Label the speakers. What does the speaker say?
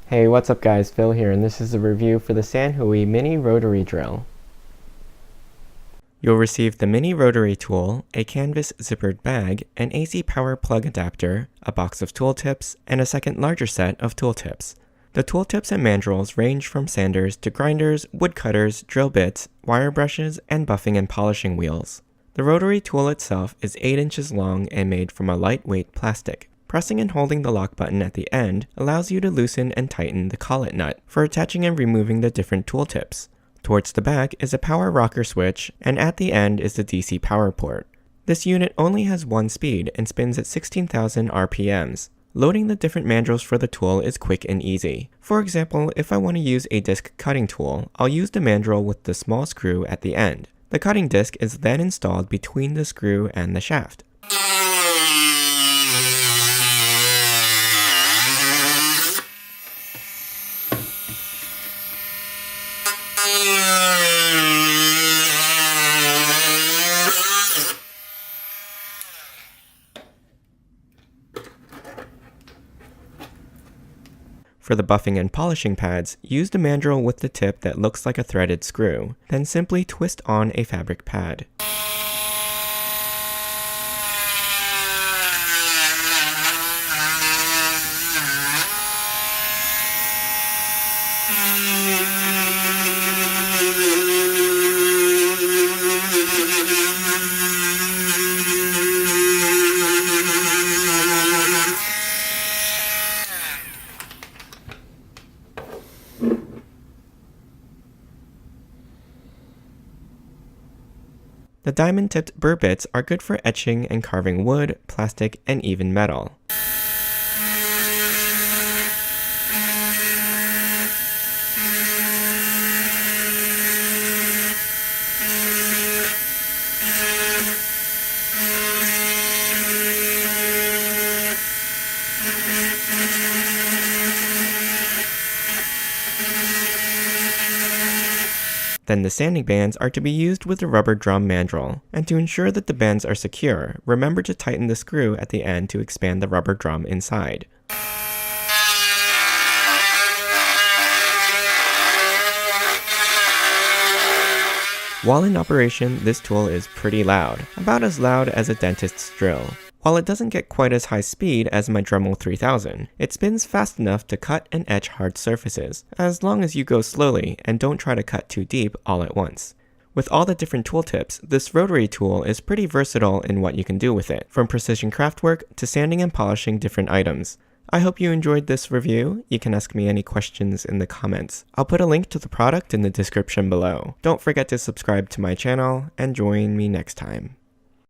Speaker 1: Hey, what's up guys, Phil here, and this is a review for the Sanhooii Mini Rotary Drill. You'll receive the Mini Rotary tool, a canvas zippered bag, an AC power plug adapter, a box of tooltips, and a second larger set of tooltips. The tooltips and mandrels range from sanders to grinders, wood cutters, drill bits, wire brushes, and buffing and polishing wheels. The rotary tool itself is 8 inches long and made from a lightweight plastic. Pressing and holding the lock button at the end allows you to loosen and tighten the collet nut for attaching and removing the different tooltips. Towards the back is a power rocker switch, and at the end is the DC power port. This unit only has one speed and spins at 16,000 RPMs. Loading the different mandrels for the tool is quick and easy. For example, if I want to use a disc cutting tool, I'll use the mandrel with the small screw at the end. The cutting disc is then installed between the screw and the shaft. For the buffing and polishing pads, use the mandrel with the tip that looks like a threaded screw, then simply twist on a fabric pad. The diamond-tipped burr bits are good for etching and carving wood, plastic, and even metal. Then the sanding bands are to be used with the rubber drum mandrel, and to ensure that the bands are secure, remember to tighten the screw at the end to expand the rubber drum inside. While in operation, this tool is pretty loud, about as loud as a dentist's drill. While it doesn't get quite as high speed as my Dremel 3000, it spins fast enough to cut and etch hard surfaces, as long as you go slowly and don't try to cut too deep all at once. With all the different tooltips, this rotary tool is pretty versatile in what you can do with it, from precision craftwork to sanding and polishing different items. I hope you enjoyed this review. You can ask me any questions in the comments. I'll put a link to the product in the description below. Don't forget to subscribe to my channel and join me next time.